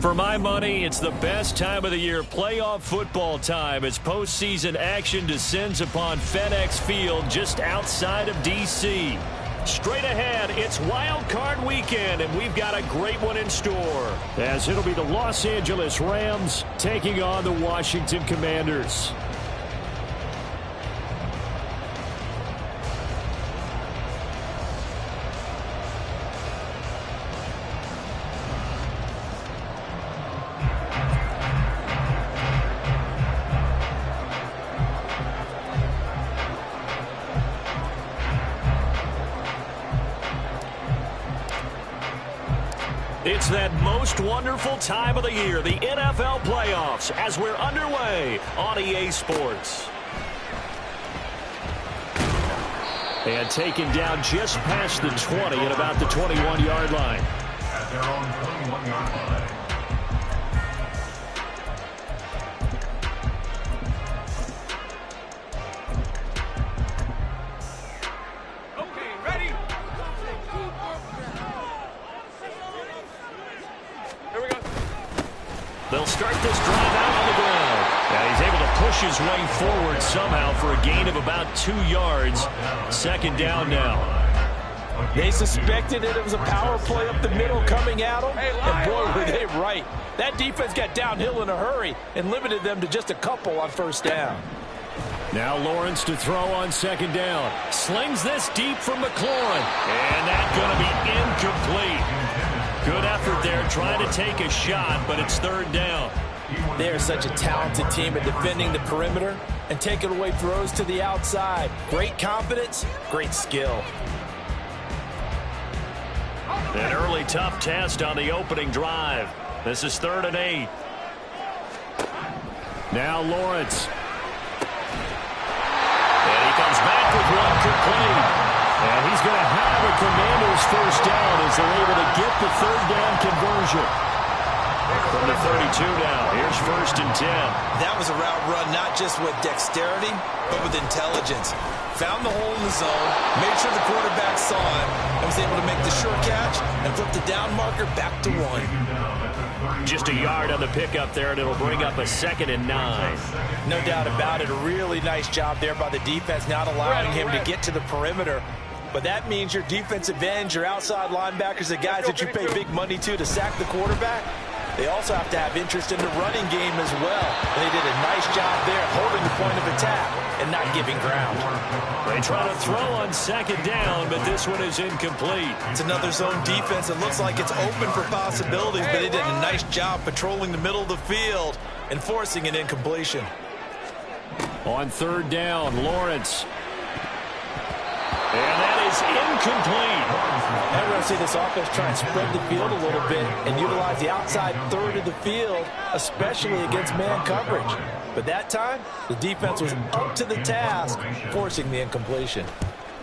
For my money, it's the best time of the year, playoff football time, as postseason action descends upon FedEx Field just outside of D.C. Straight ahead, it's Wild Card Weekend, and we've got a great one in store, as it'll be the Los Angeles Rams taking on the Washington Commanders. It's that most wonderful time of the year, the NFL playoffs, as we're underway on EA Sports. And taken down just past the 20 at about the 21-yard line. At their own 21-yard line. They'll start this drive out on the ground. Now he's able to push his way forward somehow for a gain of about 2 yards. Second down now. They suspected it was a power play up the middle coming at them, and boy, were they right. That defense got downhill in a hurry and limited them to just a couple on first down. Now Lawrence to throw on second down. Slings this deep from McLaurin, and that's going to be incomplete. Good effort there, trying to take a shot, but it's third down. They are such a talented team at defending the perimeter and taking away throws to the outside. Great confidence, great skill. An early tough test on the opening drive. This is 3rd and 8. Now Lawrence. And he comes back with one complete. And he's going to have a Commanders first down as they're able to get the third down conversion. From the 32 now, here's 1st and 10. That was a route run not just with dexterity, but with intelligence. Found the hole in the zone, made sure the quarterback saw it, and was able to make the sure catch and flip the down marker back to 1. Just a yard on the pickup there, and it'll bring up a 2nd and 9. No doubt about it. A really nice job there by the defense, not allowing him to get to the perimeter. But that means your defensive ends, your outside linebackers, the guys that you pay big money to sack the quarterback, they also have to have interest in the running game as well. And they did a nice job there holding the point of attack and not giving ground. They try to throw on second down, but this one is incomplete. It's another zone defense. It looks like it's open for possibilities, but they did a nice job patrolling the middle of the field and forcing an incompletion. On third down, Lawrence. And that is incomplete. Now we're going to see this offense try and spread the field a little bit and utilize the outside third of the field, especially against man coverage. But that time, the defense was up to the task, forcing the incompletion.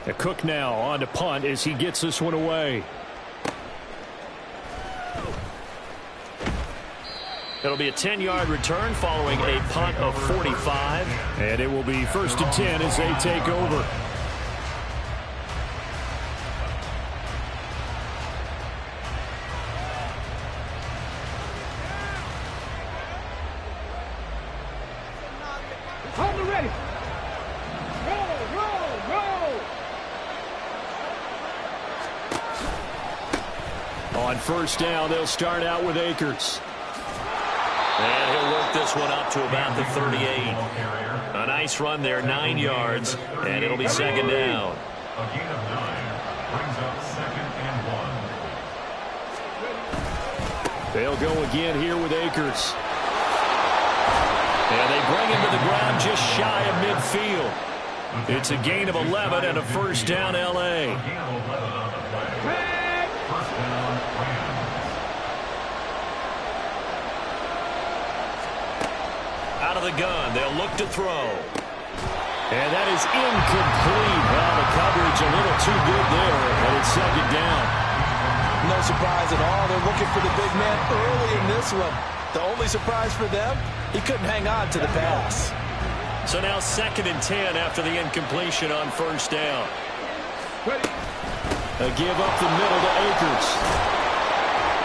A Cook now on to punt as he gets this one away. It'll be a 10-yard return following a punt of 45. And it will be 1st and 10 as they take over. On first down, they'll start out with Akers. And he'll work this one up to about the 38. A nice run there, 9 yards, and it'll be 2nd down. A gain of 9 brings up 2nd and 1. They'll go again here with Akers. And they bring him to the ground just shy of midfield. It's a gain of 11 and a first down, L.A. Out of the gun, they'll look to throw. And that is incomplete. Well, the coverage a little too good there, and it's 2nd down. No surprise at all. They're looking for the big man early in this one. The only surprise for them, he couldn't hang on to the pass. So now 2nd and 10 after the incompletion on first down. A give up the middle to Akers.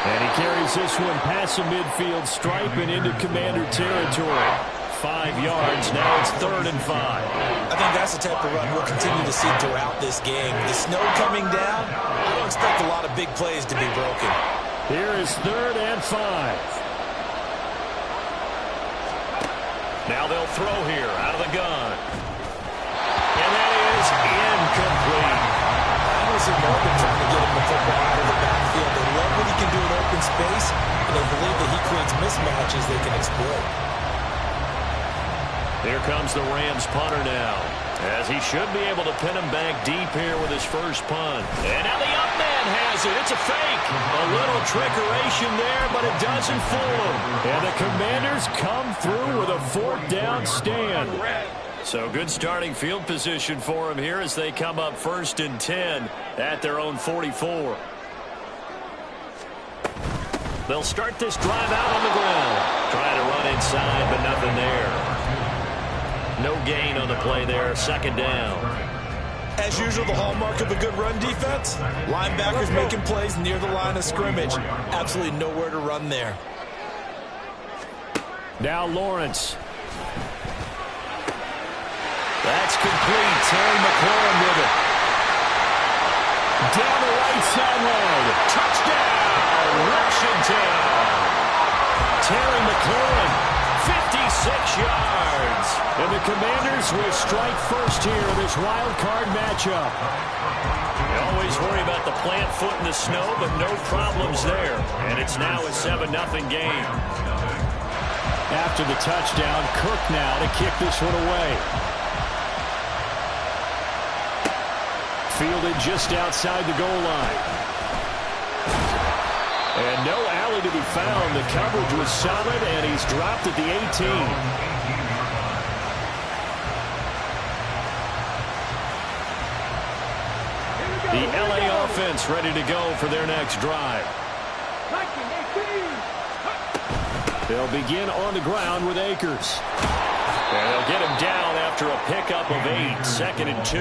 And he carries as this one past the midfield stripe and into Commander territory. 5 yards. Now it's 3rd and 5. I think that's the type of run we'll continue to see throughout this game. The snow coming down, I don't expect a lot of big plays to be broken. Here is 3rd and 5. Now they'll throw here out of the gun. And that is incomplete. I don't see Morgan trying to get him the football out of the backfield. They love what he can do in open space, and they believe that he creates mismatches they can exploit. Here comes the Rams punter now, as he should be able to pin him back deep here with his first punt. And now the up man has it. It's a fake. A little trickeration there, but it doesn't fool him. And the Commanders come through with a 4th down stand. So good starting field position for him here as they come up 1st and 10 at their own 44. They'll start this drive out on the ground. Trying to run inside, but nothing there. No gain on the play there. 2nd down. As usual, the hallmark of a good run defense, linebackers making plays near the line of scrimmage. Absolutely nowhere to run there. Now Lawrence. That's complete. Terry McLaurin with it. Down the right sideline. Touchdown, Washington. Terry McLaurin, 56 yards. And the Commanders will strike first here in this wild card matchup. You always worry about the plant foot in the snow, but no problems there. And it's now a 7-0 game. After the touchdown, Cook now to kick this one away. Fielded just outside the goal line. And no alley to be found. The coverage was solid, and he's dropped at the 18. The LA offense ready to go for their next drive. They'll begin on the ground with Akers. And they'll get him down after a pickup of 8, 2nd and 2.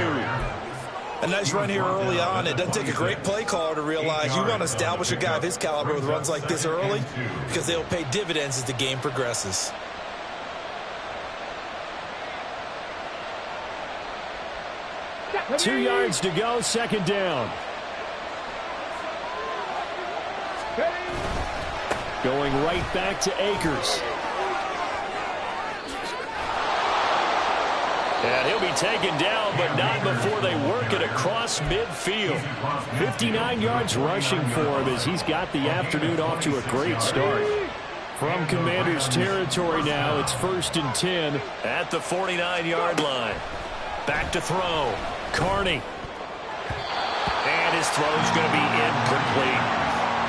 A nice run here early on. It doesn't take a great play caller to realize you want to establish a guy of his caliber with runs like this early because they'll pay dividends as the game progresses. Two yards to go, 2nd down. Going right back to Akers. And he'll be taken down, but not before they work it across midfield. 59 yards rushing for him as he's got the afternoon off to a great start. From Commanders territory now, it's 1st and 10 at the 49-yard line. Back to throw. Carney. And his throw's going to be incomplete.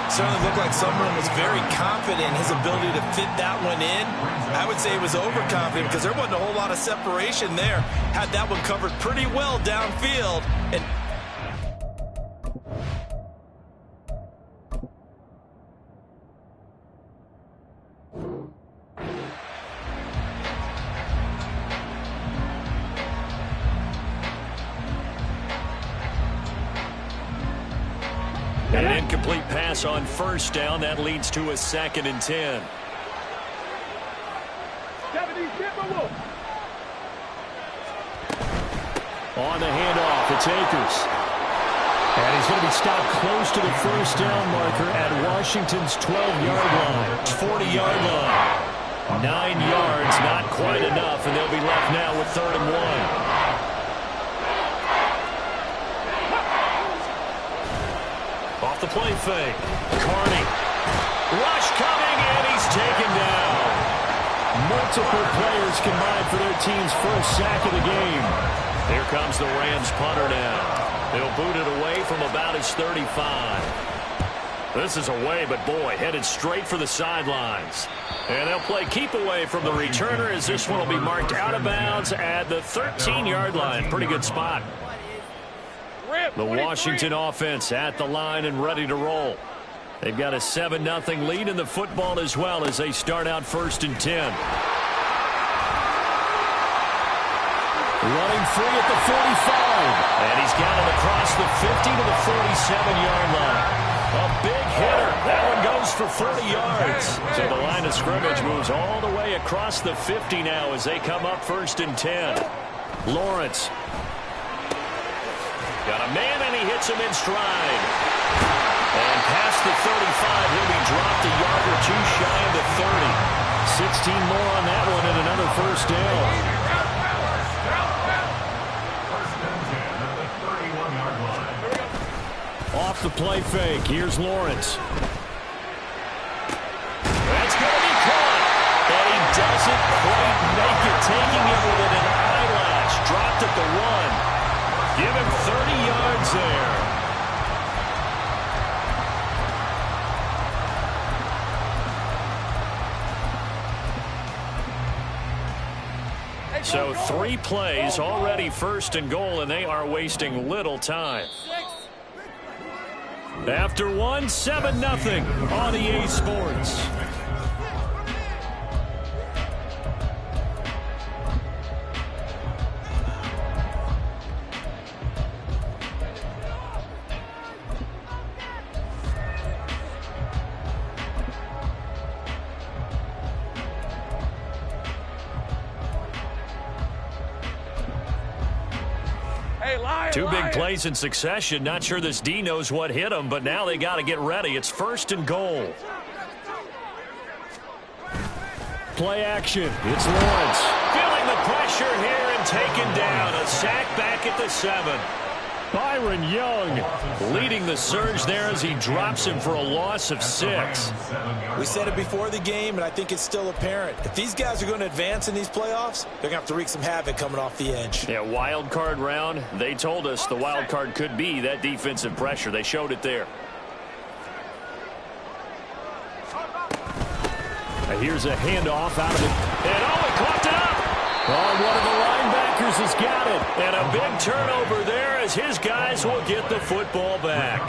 Certainly looked like someone was very confident in his ability to fit that one in. I would say he was overconfident because there wasn't a whole lot of separation there. Had that one covered pretty well downfield. An incomplete pass on 1st down. That leads to a 2nd and 10. On the handoff, it's Akers. And he's going to be stopped close to the 1st down marker at Washington's 12-yard line. 40-yard line. 9 yards, not quite enough, and they'll be left now with 3rd and 1. Off the play fake. Carney. Rush coming, and he's taken down. Multiple players combined for their team's first sack of the game. Here comes the Rams punter now. They'll boot it away from about his 35. This is away, but boy, headed straight for the sidelines. And they'll play keep away from the returner as this one will be marked out of bounds at the 13-yard line. Pretty good spot. The Washington offense at the line and ready to roll. They've got a 7-0 lead in the football as well as they start out 1st and 10. Running free at the 45. And he's got it across the 50 to the 47-yard line. A big hitter. That one goes goes for 40 yards. So the line of scrimmage moves all the way across the 50 now as they come up 1st and 10. Lawrence. Got a man, and he hits him in stride. And past the 35, he'll be dropped a yard or two shy of the 30. 16 more on that one and another 1st down. Off the play fake. Here's Lawrence. That's going to be caught. And he doesn't quite make it, taking it within an eyelash. Dropped at the 1. Give him 30 yards there. So 3 plays, already 1st and goal, and they are wasting little time. After 1, 7-0 on EA Sports. Two big plays in succession. Not sure this D knows what hit him, but now they got to get ready. It's 1st and goal. Play action. It's Lawrence. Feeling the pressure here and taken down. A sack back at the 7. Byron Young leading the surge there as he drops him for a loss of 6. We said it before the game, and I think it's still apparent. If these guys are going to advance in these playoffs, they're going to have to wreak some havoc coming off the edge. Yeah, wild card round. They told us the wild card could be that defensive pressure. They showed it there. Now here's a handoff out of it. And he caught it up. Oh, one of the linebackers has got it. And a big turnover there as his guys will get the football back.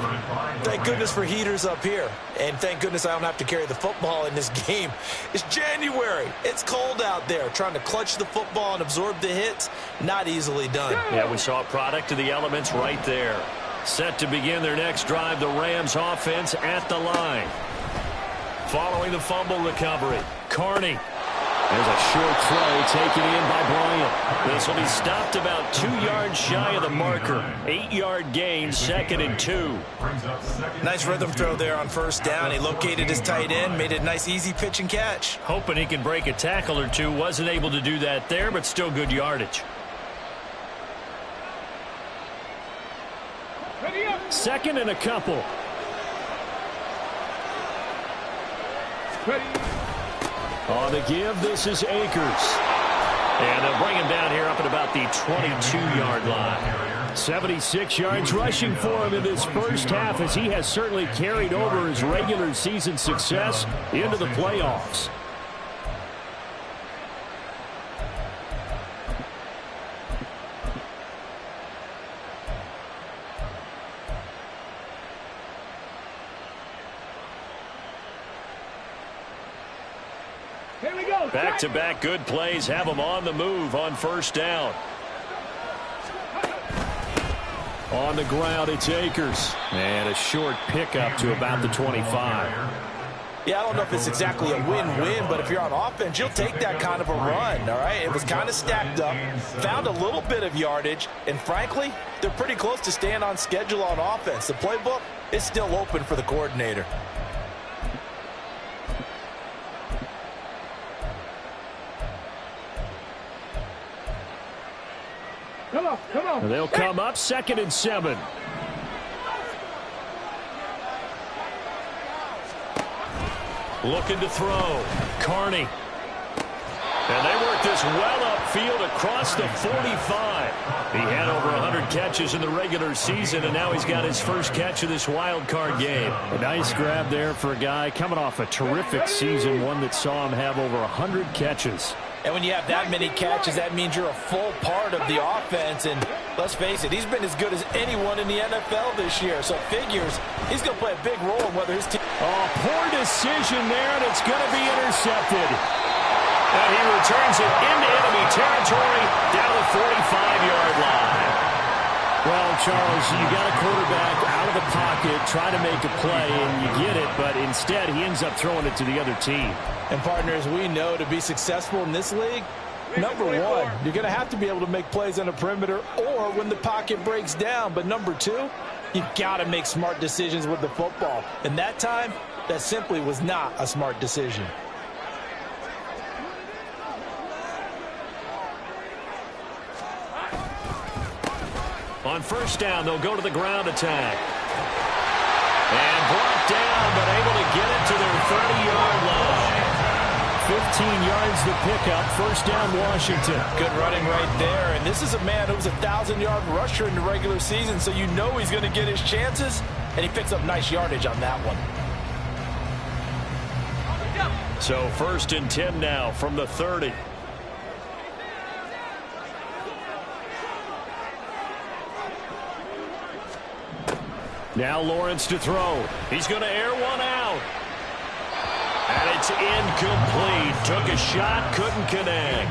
Thank goodness for heaters up here. And thank goodness I don't have to carry the football in this game. It's January. It's cold out there. Trying to clutch the football and absorb the hits, not easily done. Yeah, we saw a product of the elements right there. Set to begin their next drive, the Rams offense at the line. Following the fumble recovery, Carney. There's a short throw taken in by Bryant. This will be stopped about 2 yards shy of the marker. 8-yard gain, 2nd and 2. Nice rhythm throw there on 1st down. He located his tight end, made it a nice easy pitch and catch. Hoping he can break a tackle or two. Wasn't able to do that there, but still good yardage. 2nd and a couple. On the give, this is Akers. And they'll bring him down here up at about the 22-yard line. 76 yards rushing for him in this first half, as he has certainly carried over his regular season success into the playoffs. Back-to-back good plays have them on the move on 1st down. On the ground, it's Akers. And a short pickup to about the 25. Yeah, I don't know if it's exactly a win-win, but if you're on offense, you'll take that kind of a run, all right? It was kind of stacked up, found a little bit of yardage, and frankly, they're pretty close to staying on schedule on offense. The playbook is still open for the coordinator. Come on. They'll come up 2nd and 7. Looking to throw. Carney. And they work this well upfield across the 45. He had over 100 catches in the regular season, and now he's got his first catch of this wild card game. A nice grab there for a guy coming off a terrific season, one that saw him have over 100 catches. And when you have that many catches, that means you're a full part of the offense. And let's face it, he's been as good as anyone in the NFL this year. So it figures he's going to play a big role in whether his team... Oh, poor decision there, and it's going to be intercepted. And he returns it into enemy territory down the 45-yard line. Well, Charles, you got a quarterback out of the pocket, try to make a play, and you get it, but instead he ends up throwing it to the other team. And partners, we know to be successful in this league, number one, you're going to have to be able to make plays on the perimeter or when the pocket breaks down. But number two, you got to make smart decisions with the football. And that time, that simply was not a smart decision. On first down, they'll go to the ground attack. And brought down, but able to get it to their 30-yard line. 15 yards the pickup. First down, Washington. Good running right there. And this is a man who was a 1,000-yard rusher in the regular season, so you know he's going to get his chances, and he picks up nice yardage on that one. So first and 10 now from the 30. Now Lawrence to throw. He's going to air one out. And it's incomplete. Took a shot, couldn't connect.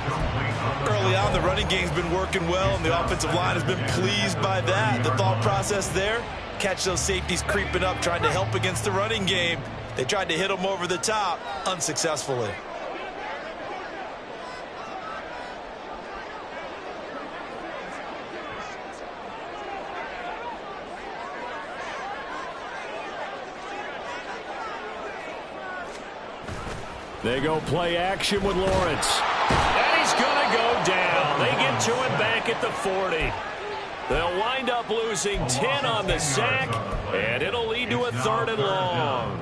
Early on, the running game's been working well, and the offensive line has been pleased by that. The thought process there, catch those safeties creeping up, trying to help against the running game. They tried to hit them over the top, unsuccessfully. They go play action with Lawrence. And he's going to go down. They get to him back at the 40. They'll wind up losing 10 on the sack, and it'll lead to a 3rd and long.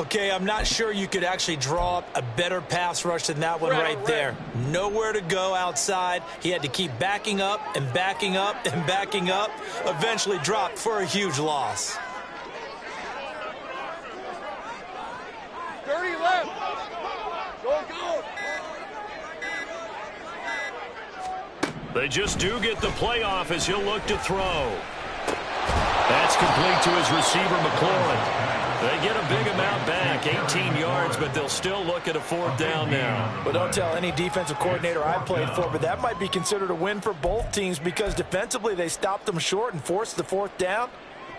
Okay, I'm not sure you could actually draw up a better pass rush than that one right there. Nowhere to go outside. He had to keep backing up and backing up and backing up. Eventually dropped for a huge loss. 30 left. Go. They just do get the playoff as he'll look to throw. That's complete to his receiver, McLaurin. They get a big amount back, 18 yards, but they'll still look at a 4th down now. But don't tell any defensive coordinator I played for, but that might be considered a win for both teams because defensively they stopped them short and forced the 4th down.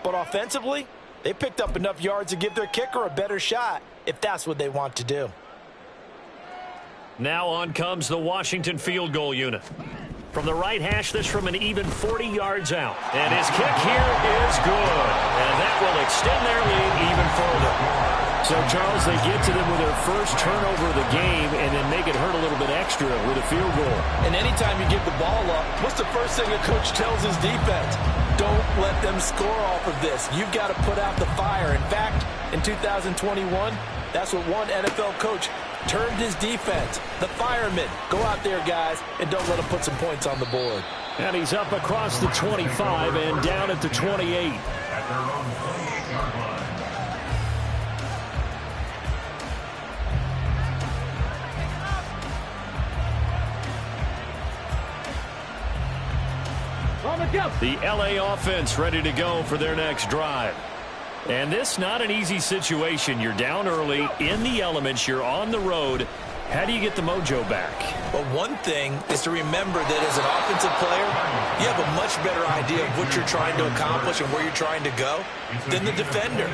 But offensively, they picked up enough yards to give their kicker a better shot if that's what they want to do. Now on comes the Washington field goal unit. From the right hash, this from an even 40 yards out. And his kick here is good. And that will extend their lead even further. So, Charles, they get to them with their first turnover of the game and then make it hurt a little bit extra with a field goal. And anytime you give the ball up, what's the first thing a coach tells his defense? Don't let them score off of this. You've got to put out the fire. In fact, in 2021, that's what one NFL coach termed his defense, the firemen. Go out there, guys, and don't let them put some points on the board. And he's up across the 25 and down at the 28. At their own 28-yard line. The LA offense ready to go for their next drive. And this not an easy situation. You're down early, in the elements, you're on the road. How do you get the mojo back? Well, one thing is to remember that as an offensive player, you have a much better idea of what you're trying to accomplish and where you're trying to go than the defender.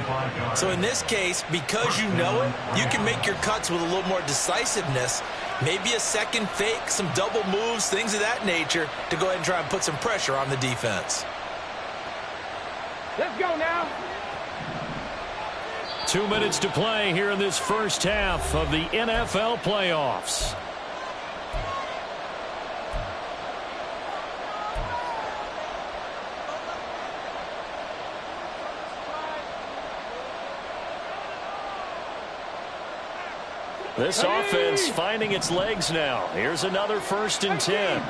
So in this case, because you know it, you can make your cuts with a little more decisiveness, maybe a second fake, some double moves, things of that nature, to go ahead and try and put some pressure on the defense. Let's go now. 2 minutes to play here in this first half of the NFL playoffs. This offense finding its legs now. Here's another 1st and 10.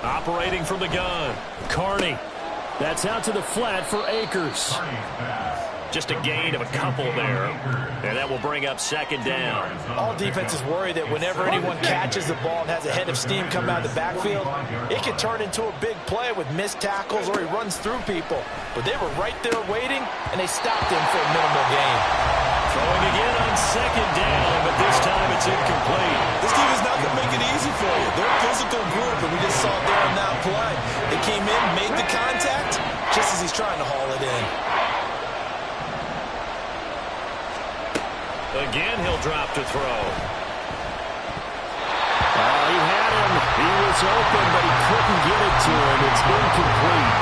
Operating from the gun. Carney. That's out to the flat for Akers. Just a gain of a couple there. And that will bring up 2nd down. All defenses worry that whenever anyone catches the ball and has a head of steam come out of the backfield, it can turn into a big play with missed tackles or he runs through people. But they were right there waiting, and they stopped him for a minimal gain. Throwing again on second down, but this time it's incomplete. This team is not going to make it easy for you. They're a physical group, and we just saw it there on that play. They came in, made the contact, just as he's trying to haul it in. Again, he'll drop to throw. He had him. He was open, but he couldn't get it to him. It's incomplete.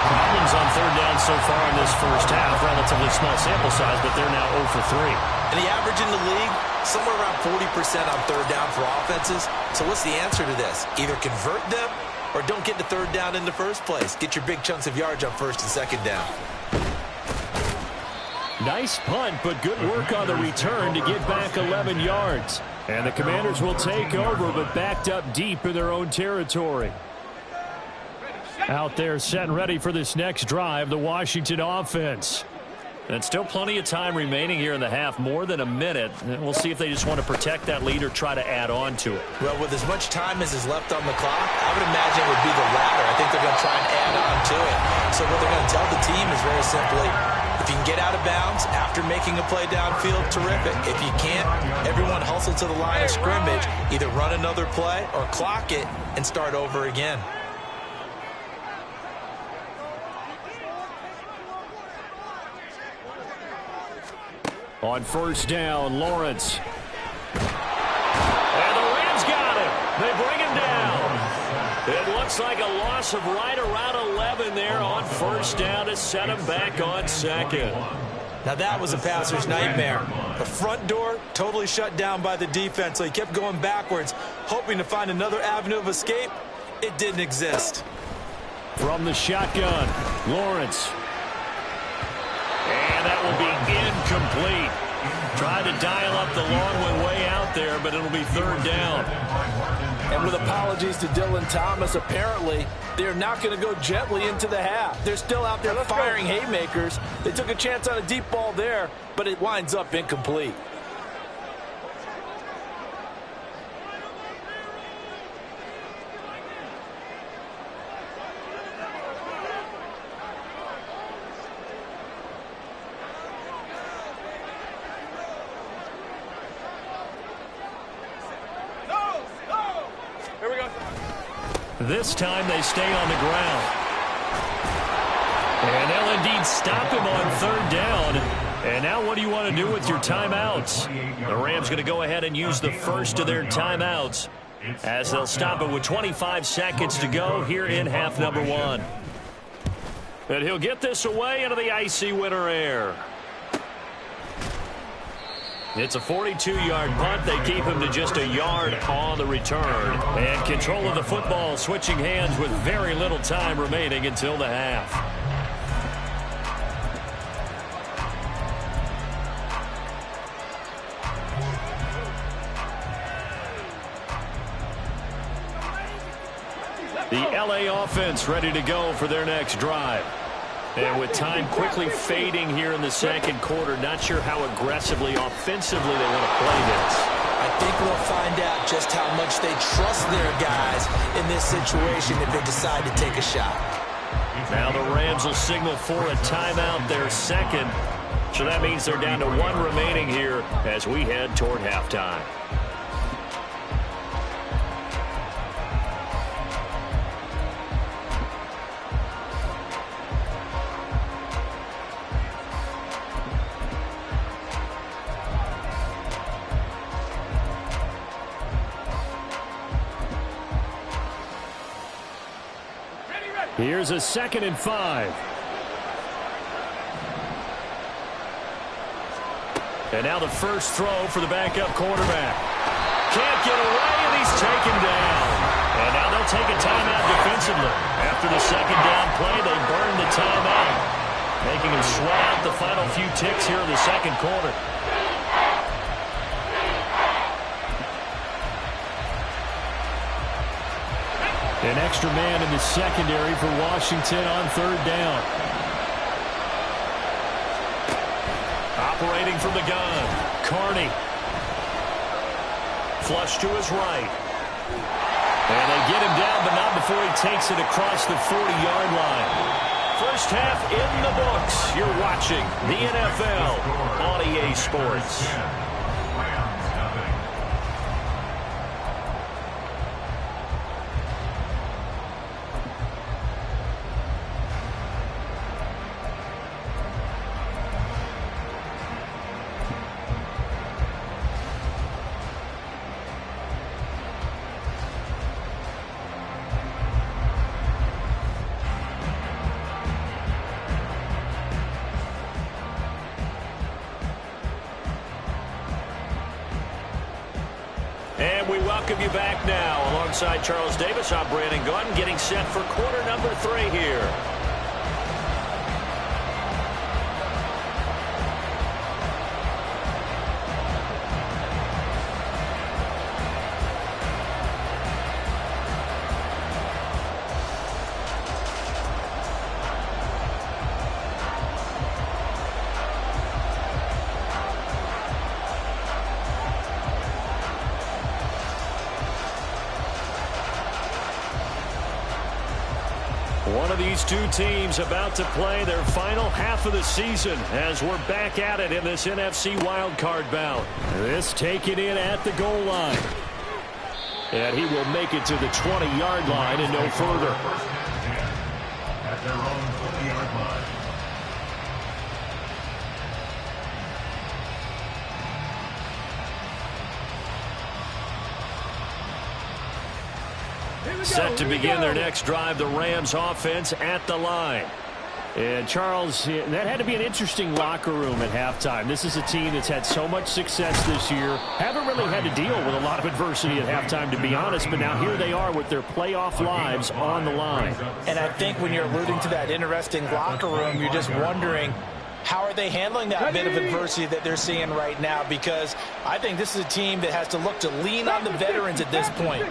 Problems on third down so far in this first half. Relatively small sample size, but they're now 0 for 3. And the average in the league, somewhere around 40% on third down for offenses. So what's the answer to this? Either convert them or don't get to third down in the first place. Get your big chunks of yards on first and second down. Nice punt, but good work on the return to get back 11 yards. And the Commanders will take over, but backed up deep in their own territory. Out there set and ready for this next drive, the Washington offense. And still plenty of time remaining here in the half, more than a minute. And we'll see if they just want to protect that lead or try to add on to it. Well, with as much time as is left on the clock, I would imagine it would be the latter. I think they're going to try and add on to it. So what they're going to tell the team is very simply, if you can get out of bounds after making a play downfield, terrific. If you can't, everyone hustle to the line of scrimmage, either run another play or clock it and start over again. On first down, Lawrence. And the Rams got him. They bring him down. It looks like a loss of right around 11 there on first down to set him back on second. Now that was a passer's nightmare. The front door totally shut down by the defense, so he kept going backwards, hoping to find another avenue of escape. It didn't exist. From the shotgun, Lawrence. And that will be incomplete. Tried to dial up the long one way out there, but it'll be third down. And with apologies to Dylan Thomas, apparently they're not going to go gently into the half. They're still out there firing haymakers. They took a chance on a deep ball there, but it winds up incomplete. This time they stay on the ground. And they'll indeed stop him on third down. And now what do you want to do with your timeouts? The Rams going to go ahead and use the first of their timeouts as they'll stop it with 25 seconds to go here in half number one. And he'll get this away into the icy winter air. It's a 42-yard punt. They keep him to just a yard on the return. And control of the football switching hands with very little time remaining until the half. The LA offense ready to go for their next drive. And with time quickly fading here in the second quarter, not sure how aggressively, offensively they want to play this. I think we'll find out just how much they trust their guys in this situation if they decide to take a shot. Now the Rams will signal for a timeout, their second. So that means they're down to one remaining here as we head toward halftime. Here's a 2nd and 5. And now the first throw for the backup quarterback. Can't get away, and he's taken down. And now they'll take a timeout defensively. After the second down play, they burn the timeout, making him sweat out the final few ticks here in the second quarter. An extra man in the secondary for Washington on third down. Operating from the gun, Carney. Flush to his right. And they get him down, but not before he takes it across the 40-yard line. First half in the books. You're watching the NFL on EA Sports. And we welcome you back now. Alongside Charles Davis, I'm Brandon Gaudin, getting set for quarter number 3 here. One of these two teams about to play their final half of the season as we're back at it in this NFC wildcard bout. This taken in at the goal line. And he will make it to the 20-yard line and no further. At their own 20-yard line. Set to begin their next drive, the Rams offense at the line. And Charles, that had to be an interesting locker room at halftime. This is a team that's had so much success this year. Haven't really had to deal with a lot of adversity at halftime, to be honest. But now here they are with their playoff lives on the line. And I think when you're alluding to that interesting locker room, you're just wondering, how are they handling that bit of adversity that they're seeing right now? Because I think this is a team that has to look to lean on the veterans at this point.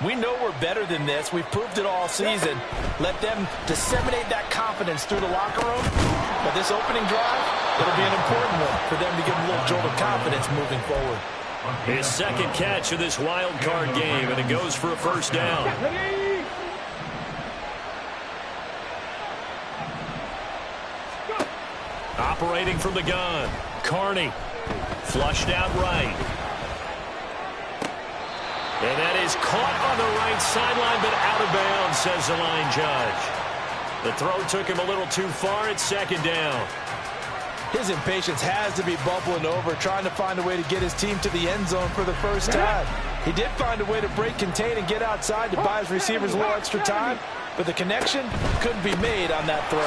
We know we're better than this. We've proved it all season. Let them disseminate that confidence through the locker room. But this opening drive, it'll be an important one for them to give them a little jolt of confidence moving forward. His second catch of this wild card game, and it goes for a first down. Operating from the gun, Carney, flushed out right. And that is caught on the right sideline, but out of bounds, says the line judge. The throw took him a little too far at second down. His impatience has to be bubbling over, trying to find a way to get his team to the end zone for the first time. He did find a way to break contain and get outside to buy his receivers a little extra time, but the connection couldn't be made on that throw.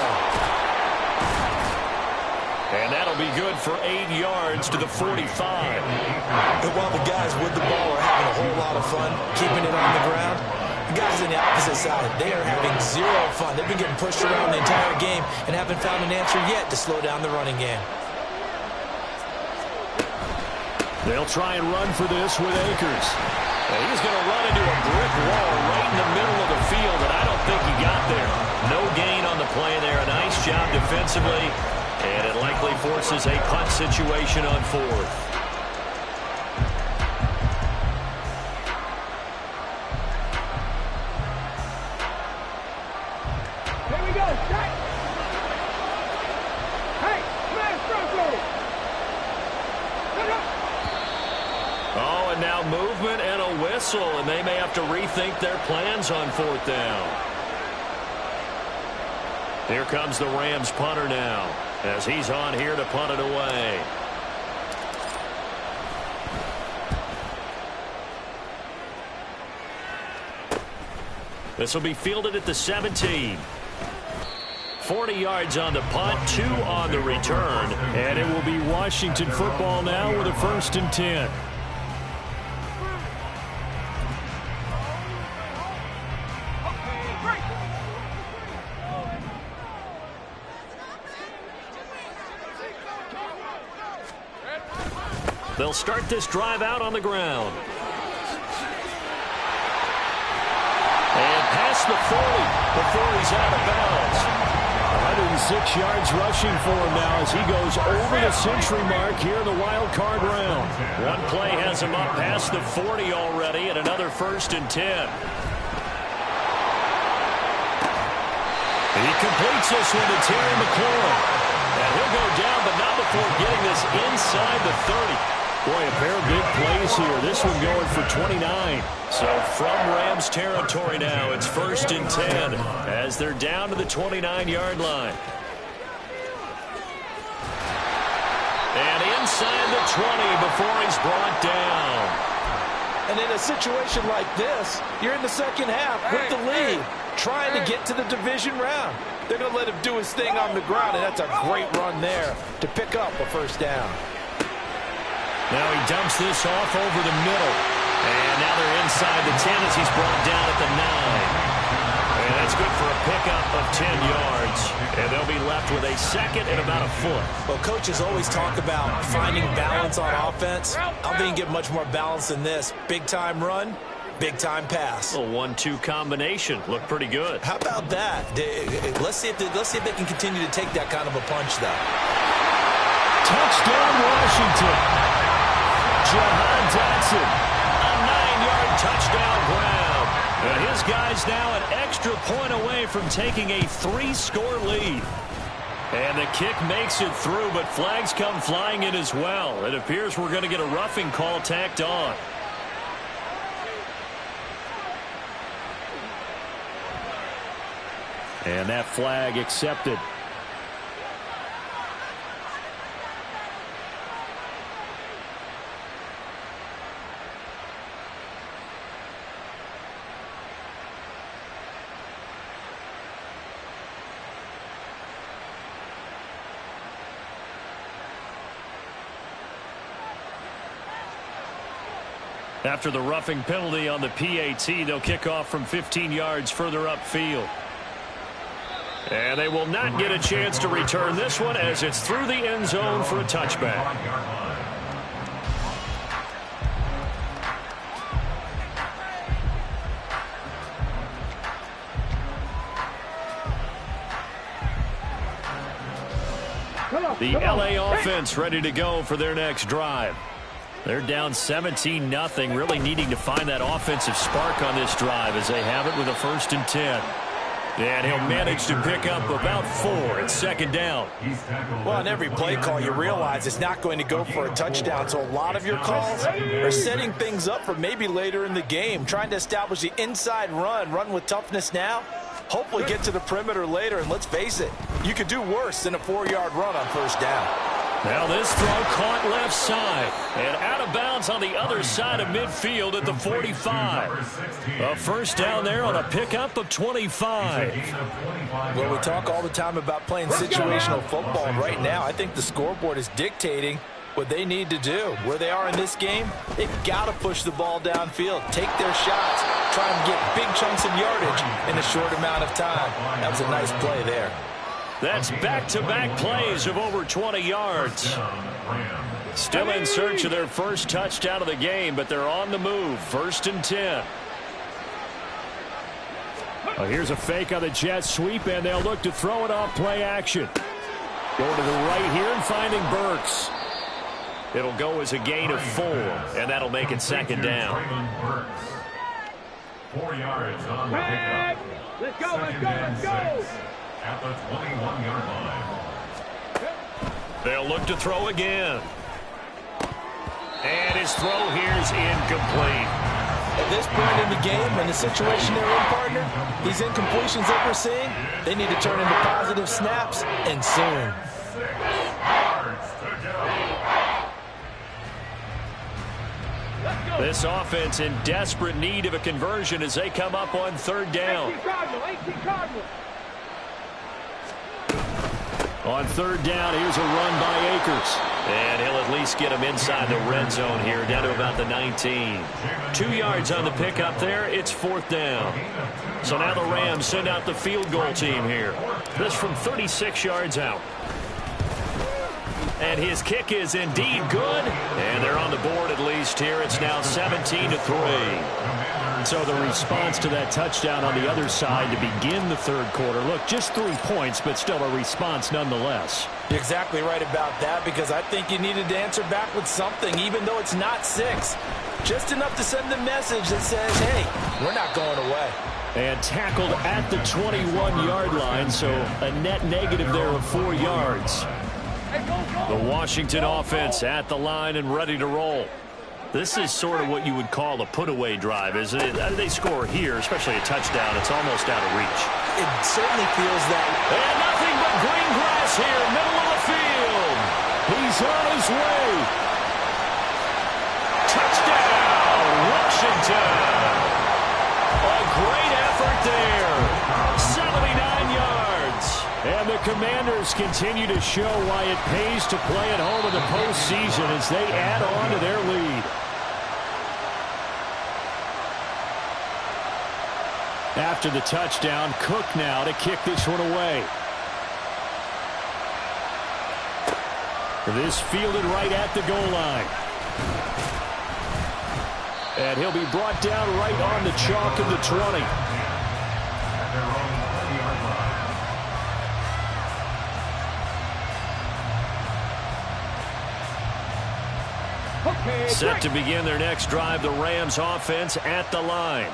And that'll be good for 8 yards to the 45. And while the guys with the ball are having a whole lot of fun keeping it on the ground, the guys on the opposite side, they are having zero fun. They've been getting pushed around the entire game and haven't found an answer yet to slow down the running game. They'll try and run for this with Akers. And he's going to run into a brick wall right in the middle of the field, and I don't think he got there. No gain on the play there. A nice job defensively. And it likely forces a punt situation on 4th. Here we go. Shot. Hey, man, struggle. Oh, and now movement and a whistle, and they may have to rethink their plans on 4th down. Here comes the Rams punter now, as he's on here to punt it away. This will be fielded at the 17. 40 yards on the punt, 2 on the return. And it will be Washington football now with a 1st and 10. They'll start this drive out on the ground. And past the 40 before he's out of bounds. 106 yards rushing for him now as he goes over the century mark here in the wild card round. One play has him up past the 40 already, and another 1st and 10. He completes this one to Terry McLaurin. And Boy, a pair of big plays here. This one going for 29. So from Rams territory now, it's 1st and 10 as they're down to the 29-yard line. And inside the 20 before he's brought down. And in a situation like this, you're in the second half with the lead, trying to get to the division round. They're going to let him do his thing on the ground, and that's a great run there to pick up a first down. Now he dumps this off over the middle. And now they're inside the 10 as he's brought down at the 9. And that's good for a pickup of 10 yards. And they'll be left with a second and about a foot. Well, coaches always talk about finding balance on offense. I don't think you get much more balance than this. Big-time run, big-time pass. A 1-2 combination. Looked pretty good. How about that? Let's see if they can continue to take that kind of a punch, though. Touchdown, Washington. Jahan Dotson, a 9-yard touchdown ground. And his guys now an extra point away from taking a 3-score lead. And the kick makes it through, but flags come flying in as well. It appears we're going to get a roughing call tacked on. And that flag accepted. After the roughing penalty on the PAT, they'll kick off from 15 yards further upfield. And they will not get a chance to return this one as it's through the end zone for a touchback. The LA offense ready to go for their next drive. They're down 17-0, really needing to find that offensive spark on this drive as they have it with a 1st and 10. And he'll manage to pick up about 4. It's 2nd down. Well, on every play call, you realize it's not going to go for a touchdown. So a lot of your calls are setting things up for maybe later in the game, trying to establish the inside run with toughness now. Hopefully get to the perimeter later. And let's face it, you could do worse than a 4-yard run on 1st down. Now this throw caught left side and out of bounds on the other side of midfield at the 45. A 1st down there on a pickup of 25. Well, we talk all the time about playing situational football. Right now, I think the scoreboard is dictating what they need to do. Where they are in this game, they've got to push the ball downfield, take their shots, try and get big chunks of yardage in a short amount of time. That was a nice play there. That's back-to-back plays of over 20 yards. Still in search of their first touchdown of the game, but they're on the move. 1st and 10. Well, here's a fake on the jet sweep, and they'll look to throw it off play action. Going to the right here and finding Burks. It'll go as a gain of 4, and that'll make it 2nd down. 4 yards on the pickup. Let's go, let's go! At the 21-yard line. They'll look to throw again. And his throw here's incomplete. At this point in the game, in the situation they're in, partner, these incompletions that we're seeing, they need to turn into positive snaps, and soon. 6 yards to go. This offense in desperate need of a conversion as they come up on 3rd down. 18 Cardinal. On 3rd down, here's a run by Akers. And he'll at least get him inside the red zone here, down to about the 19. 2 yards on the pickup there. It's 4th down. So now the Rams send out the field goal team here. This from 36 yards out. And his kick is indeed good. And they're on the board at least here. It's now 17-3. So the response to that touchdown on the other side to begin the 3rd quarter. Look, just 3 points, but still a response nonetheless. You're exactly right about that, because I think you needed to answer back with something, even though it's not 6. Just enough to send the message that says, hey, we're not going away. And tackled at the 21-yard line, so a net negative there of 4 yards. The Washington offense at the line and ready to roll. This is sort of what you would call a put-away drive, isn't it? They score here, especially a touchdown. It's almost out of reach. It certainly feels that. And nothing but green grass here, middle of the field. He's on his way. Touchdown, Washington. A great effort there. 79 yards. And the Commanders continue to show why it pays to play at home in the postseason as they add on to their lead. After the touchdown, Cook now to kick this one away. This fielded right at the goal line. And he'll be brought down right on the chalk of the 20. Set to begin their next drive, the Rams offense at the line.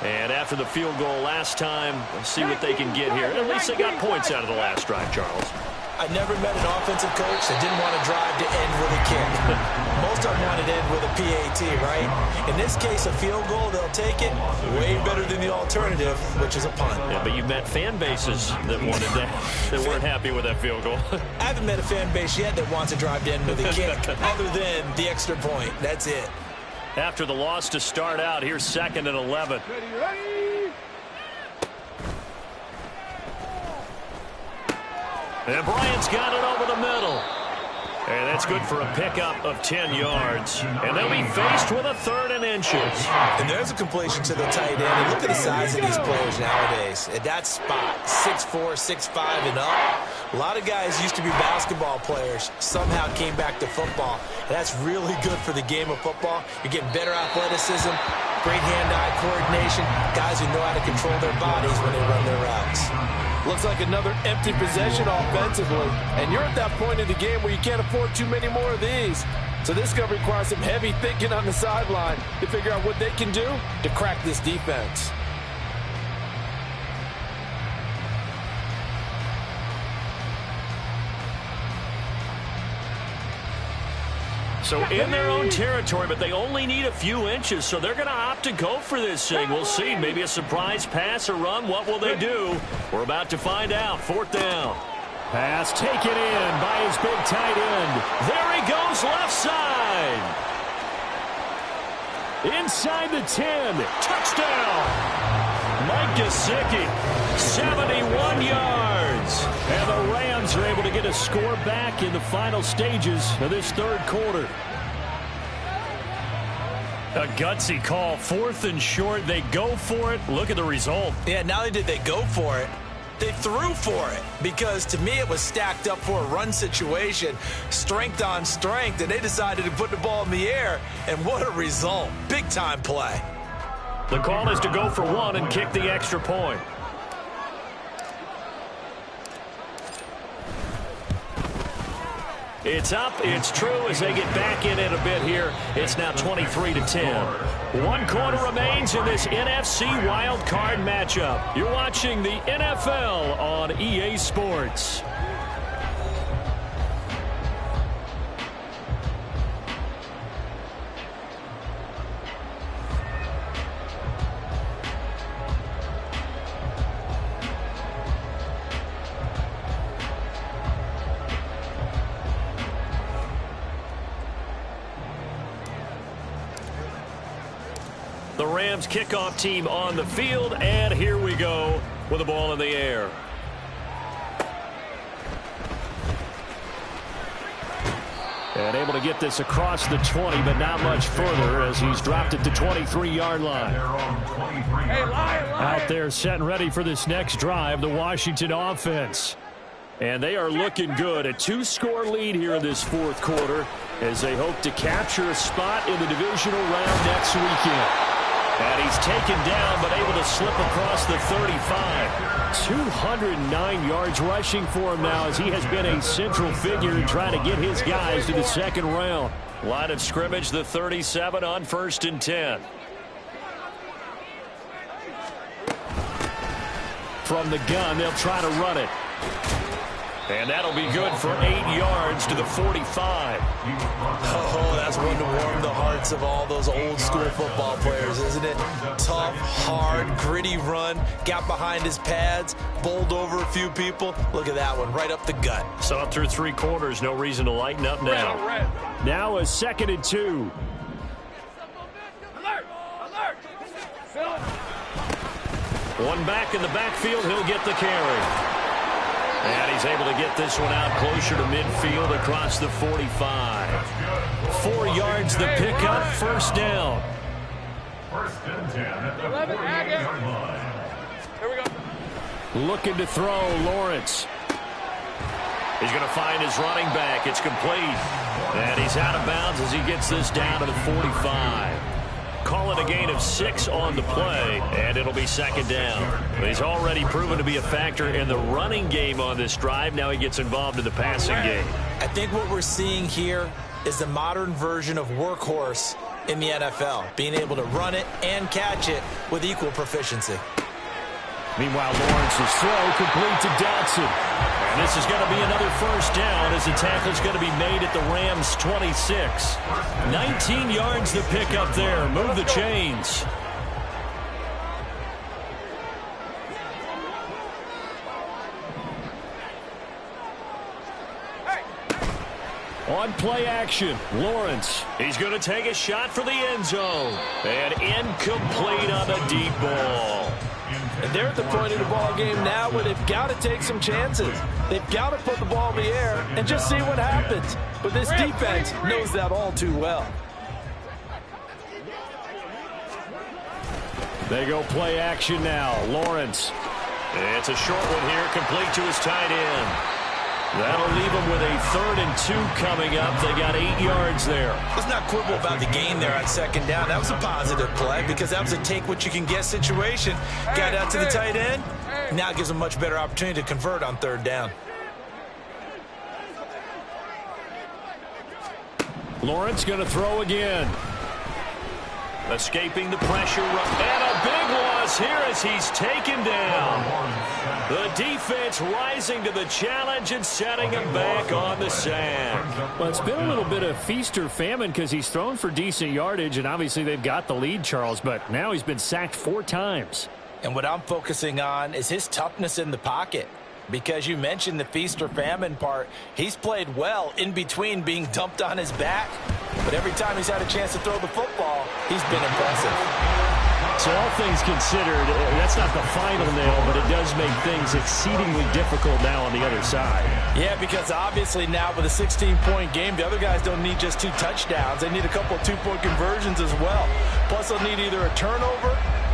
And after the field goal last time, we'll see what they can get here. At least they got points out of the last drive, Charles. I never met an offensive coach that didn't want to drive to end with a kick. Most of them wanted to end with a PAT, right? In this case, a field goal, they'll take it. Way better than the alternative, which is a punt. Yeah, but you've met fan bases that wanted that, that weren't happy with that field goal. I haven't met a fan base yet that wants to drive to end with a kick, other than the extra point. That's it. After the loss to start out, here's 2nd and 11. Ready. And Bryant's got it over the middle. And that's good for a pickup of 10 yards. And they'll be faced with a 3rd and inches. And there's a completion to the tight end. And look at the size of these players nowadays. At that spot, 6'4", 6'5", and up. A lot of guys used to be basketball players, somehow came back to football. And that's really good for the game of football. You're getting better athleticism, great hand-eye coordination, guys who know how to control their bodies when they run their routes. Looks like another empty possession offensively. And you're at that point in the game where you can't afford too many more of these. So this is going to require some heavy thinking on the sideline to figure out what they can do to crack this defense. So in their own territory, but they only need a few inches, so they're going to opt to go for this thing. We'll see. Maybe a surprise pass or run. What will they do? We're about to find out. 4th down. Pass taken in by his big tight end. There he goes left side. Inside the 10. Touchdown. Mike Gesicki, 71 yards. And the Rams are able to get a score back in the final stages of this 3rd quarter. A gutsy call. 4th and short. They go for it. Look at the result. Yeah, not only did they go for it, they threw for it. Because to me, it was stacked up for a run situation. Strength on strength. And they decided to put the ball in the air. And what a result. Big-time play. The call is to go for 1 and kick the extra point. It's up, it's true as they get back in it a bit here. It's now 23-10. 1 quarter remains in this NFC wild card matchup. You're watching the NFL on EA Sports. The Rams kickoff team on the field, and here we go with the ball in the air. And able to get this across the 20, but not much further as he's dropped it to 23-yard line. Out there set and ready for this next drive, the Washington offense. And they are looking good. A 2-score lead here in this 4th quarter as they hope to capture a spot in the divisional round next weekend. And he's taken down, but able to slip across the 35. 209 yards rushing for him now as he has been a central figure in trying to get his guys to the 2nd round. Line of scrimmage, the 37 on 1st and 10. From the gun, they'll try to run it. And that'll be good for 8 yards to the 45. Oh, that's one to warm the hearts of all those old school football players, isn't it? Tough, hard, gritty run, got behind his pads, bowled over a few people. Look at that one, right up the gut. Saw it through 3 quarters, no reason to lighten up now. Now a 2nd and 2. One back in the backfield, he'll get the carry. And he's able to get this one out closer to midfield across the 45. 4 yards the pickup, 1st down. 1st and 10 at the 48-yard line. Here we go. Looking to throw, Lawrence. He's going to find his running back. It's complete. And he's out of bounds as he gets this down to the 45. Call it a gain of 6 on the play, and it'll be 2nd down. But he's already proven to be a factor in the running game on this drive. Now he gets involved in the passing game. I think what we're seeing here is the modern version of workhorse in the NFL, being able to run it and catch it with equal proficiency. Meanwhile, Lawrence's throw complete to Dotson. And this is going to be another 1st down as the tackle's going to be made at the Rams' 26. 19 yards the pickup there. Move the chains. On play action, Lawrence. He's going to take a shot for the end zone. And incomplete on the deep ball. And they're at the point of the ball game now where they've got to take some chances. They've got to put the ball in the air and just see what happens. But this defense knows that all too well. They go play action now. Lawrence. It's a short one here, complete to his tight end. That'll leave them with a 3rd and 2 coming up. They got 8 yards there. Let's not quibble about the gain there on 2nd down. That was a positive play because that was a take-what-you-can-get situation. Got out to the tight end. Now it gives them a much better opportunity to convert on 3rd down. Lawrence going to throw again. Escaping the pressure. And a big loss here as he's taken down. The defense rising to the challenge and setting him back on the sack. Well, it's been a little bit of feast or famine because he's thrown for decent yardage, and obviously they've got the lead, Charles, but now he's been sacked 4 times. And what I'm focusing on is his toughness in the pocket. Because you mentioned the feast or famine part, he's played well in between being dumped on his back. But every time he's had a chance to throw the football, he's been impressive. So all things considered, that's not the final nail, but it does make things exceedingly difficult now on the other side. Yeah, because obviously now with a 16-point game, the other guys don't need just 2 touchdowns. They need a couple of 2-point conversions as well. Plus, they'll need either a turnover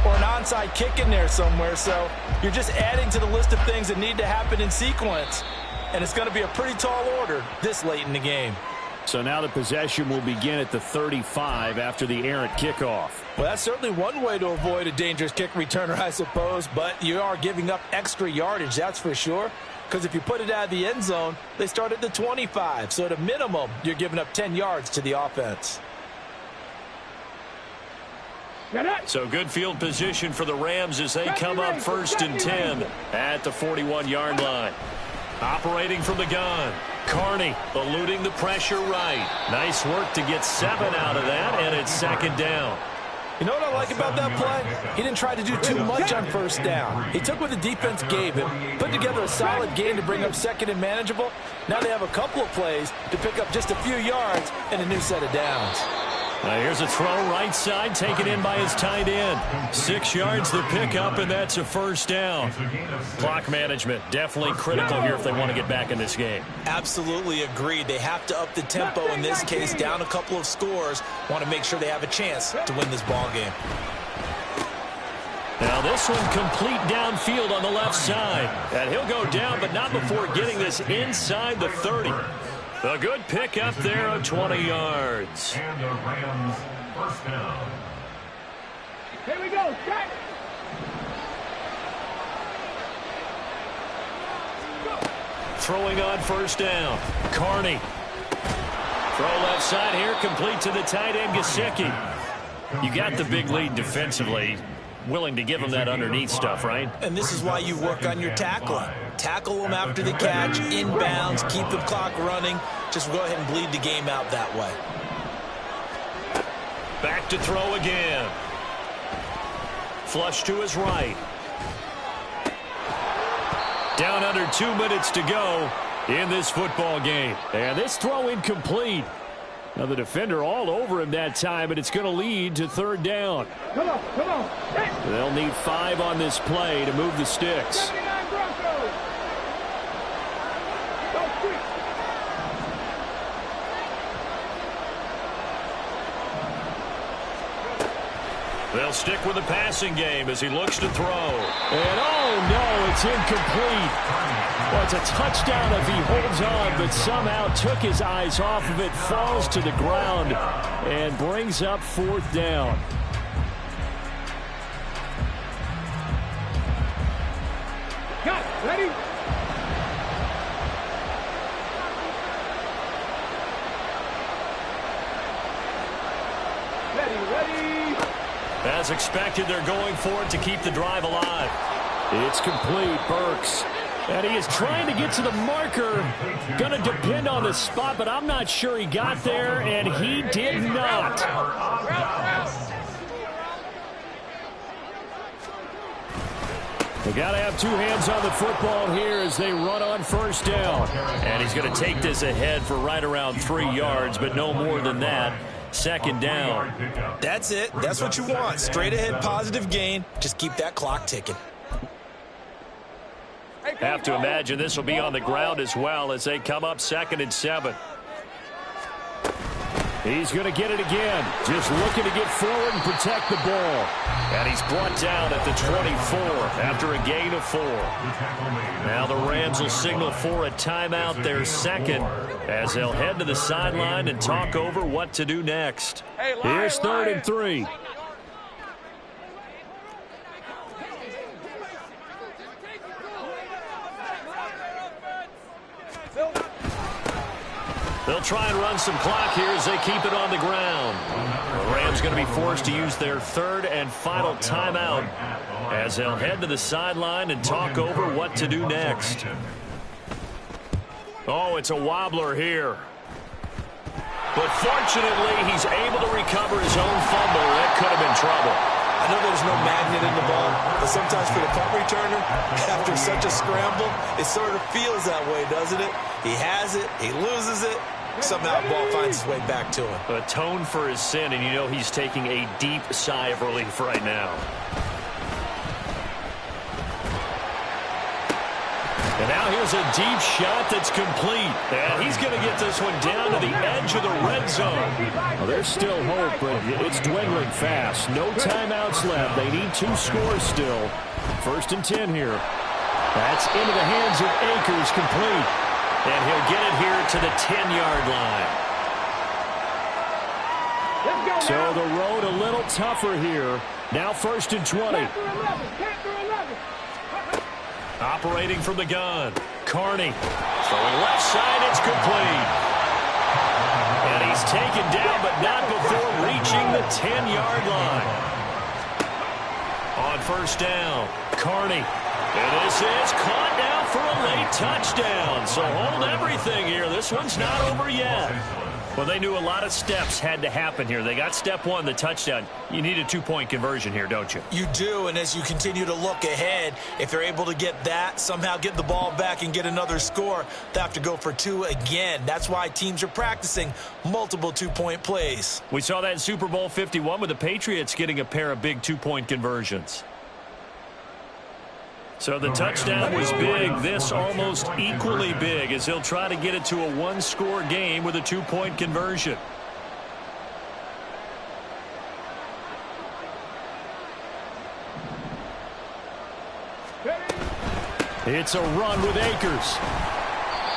or an onside kick in there somewhere. So you're just adding to the list of things that need to happen in sequence. And it's going to be a pretty tall order this late in the game. So now the possession will begin at the 35 after the errant kickoff. Well, that's certainly one way to avoid a dangerous kick returner, I suppose. But you are giving up extra yardage, that's for sure. Because if you put it out of the end zone, they start at the 25. So at a minimum, you're giving up 10 yards to the offense. So good field position for the Rams as they come up 1st and 10 at the 41-yard line. Operating from the gun. Carney eluding the pressure right. Nice work to get 7 out of that, and it's 2nd down. You know what I like about that play? He didn't try to do too much on 1st down. He took what the defense gave him, put together a solid game to bring up 2nd and manageable. Now they have a couple of plays to pick up just a few yards and a new set of downs. Now here's a throw right side taken in by his tight end. 6 yards the pickup, and that's a 1st down. Clock management definitely critical here if they want to get back in this game. Absolutely agreed. They have to up the tempo in this case, down a couple of scores. Want to make sure they have a chance to win this ball game. Now this one complete downfield on the left side. And he'll go down, but not before getting this inside the 30. A good pick up there of 20 yards. And the Rams 1st down. Here we go, set. Throwing on 1st down. Carney. Throw left side here, complete to the tight end, Gesicki. You got the big lead defensively. willing to give him that underneath stuff, right? And this is why you work on your tackling. Tackle them after the catch, inbounds, keep the clock running. Just go ahead and bleed the game out that way. Back to throw again. Flush to his right. Down under 2 minutes to go in this football game. And this throw incomplete. Now the defender all over him that time, and it's going to lead to third down. Come on, come on. Hey. They'll need 5 on this play to move the sticks. 79 Broncos. Go quick. They'll stick with the passing game as he looks to throw. And oh no, it's incomplete. Well, it's a touchdown if he holds on, but somehow took his eyes off of it, falls to the ground, and brings up fourth down. Got it. Ready? Ready. As expected, they're going for it to keep the drive alive. It's complete, Burks. And he is trying to get to the marker. Going to depend on the spot, but I'm not sure he got there, and he did not. They got to have 2 hands on the football here as they run on first down. And he's going to take this ahead for right around 3 yards, but no more than that. Second down. That's it. That's what you want. Straight ahead, positive gain. Just keep that clock ticking. Have to imagine this will be on the ground as well as they come up 2nd and 7. He's going to get it again. Just looking to get forward and protect the ball. And he's brought down at the 24 after a gain of 4. Now the Rams will signal for a timeout, their second, as they'll head to the sideline and talk over what to do next. Here's 3rd and 3. They'll try and run some clock here as they keep it on the ground. The Rams going to be forced to use their 3rd and final timeout as they'll head to the sideline and talk over what to do next. Oh, it's a wobbler here. But fortunately, he's able to recover his own fumble. That could have been trouble. I know there's no magnet in the ball, but sometimes for the punt returner, after such a scramble, it sort of feels that way, doesn't it? He has it, he loses it, somehow the ball finds its way back to him. Atone for his sin, and you know he's taking a deep sigh of relief right now. And now here's a deep shot that's complete. And he's going to get this one down to the edge of the red zone. Well, there's still hope, but it's dwindling fast. No timeouts left. They need 2 scores still. 1st and 10 here. That's into the hands of Akers, complete. And he'll get it here to the 10-yard line. So the road a little tougher here. Now 1st and 20. Operating from the gun. Carney throwing left side. It's complete. And he's taken down, but not before reaching the 10-yard line. On 1st down, Carney. And this is caught down for a late touchdown. So hold everything here. This one's not over yet. Well, they knew a lot of steps had to happen here. They got step 1, the touchdown. You need a 2-point conversion here, don't you? You do, and as you continue to look ahead, if they're able to get that, somehow get the ball back and get another score, they have to go for 2 again. That's why teams are practicing multiple 2-point plays. We saw that in Super Bowl 51 with the Patriots getting a pair of big 2-point conversions. So the touchdown was big. This almost equally big as he'll try to get it to a 1-score game with a 2-point conversion. It's a run with Akers.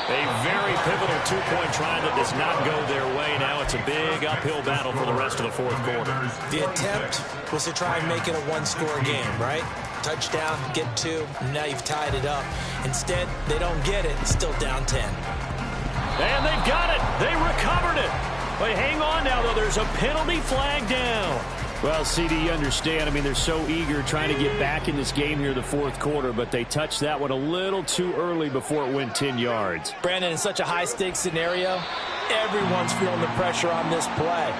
A very pivotal 2-point try that does not go their way. Now it's a big uphill battle for the rest of the 4th quarter. The attempt was to try and make it a 1-score game, right? Touchdown, get 2, and now you've tied it up. Instead, they don't get it, still down 10. And they've got it. They recovered it. But hang on now, though. There's a penalty flag down. Well, CD, you understand. I mean, they're so eager trying to get back in this game here in the fourth quarter, but they touched that one a little too early before it went 10 yards. Brandon, in such a high-stakes scenario, everyone's feeling the pressure on this play.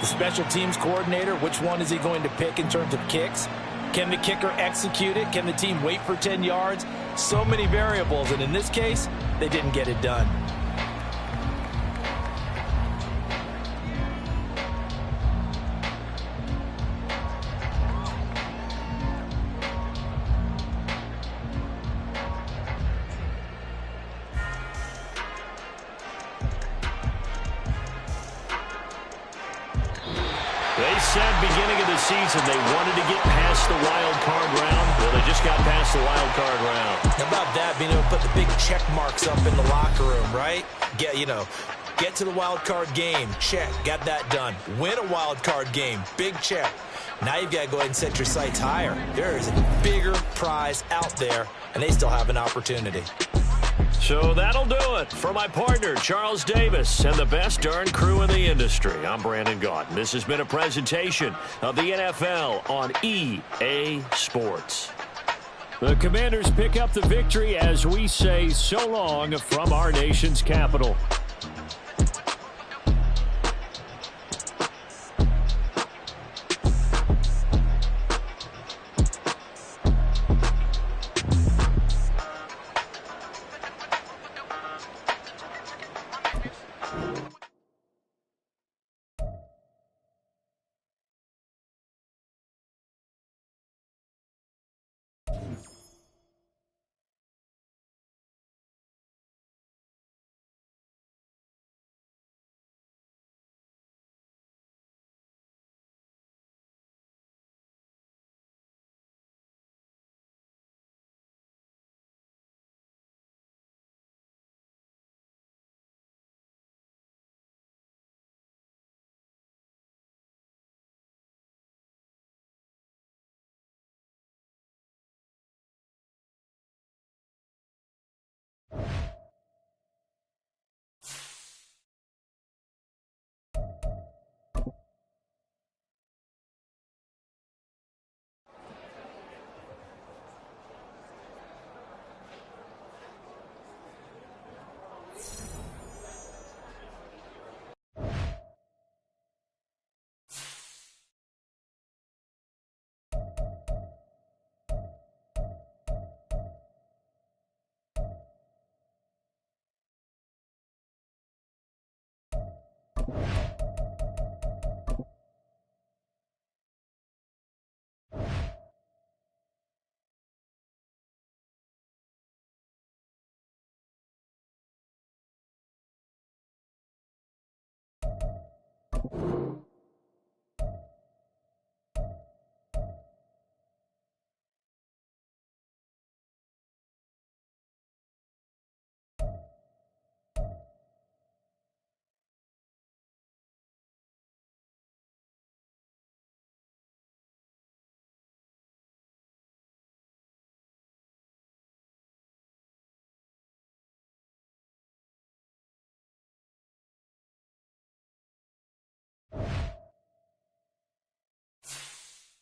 The special teams coordinator, which one is he going to pick in terms of kicks? Can the kicker execute it? Can the team wait for 10 yards? So many variables, and in this case, they didn't get it done. They said beginning of the season they wanted to get past the wild card round. Well, they just got past the wild card round. How about that, being able to put the big check marks up in the locker room, right? Get to the wild card game, check, got that done. Win a wild card game, big check. Now you've got to go ahead and set your sights higher. There is a bigger prize out there, and they still have an opportunity. So that'll do it for my partner, Charles Davis, and the best darn crew in the industry. I'm Brandon Gaudin. This has been a presentation of the NFL on EA Sports. The Commanders pick up the victory as we say so long from our nation's capital.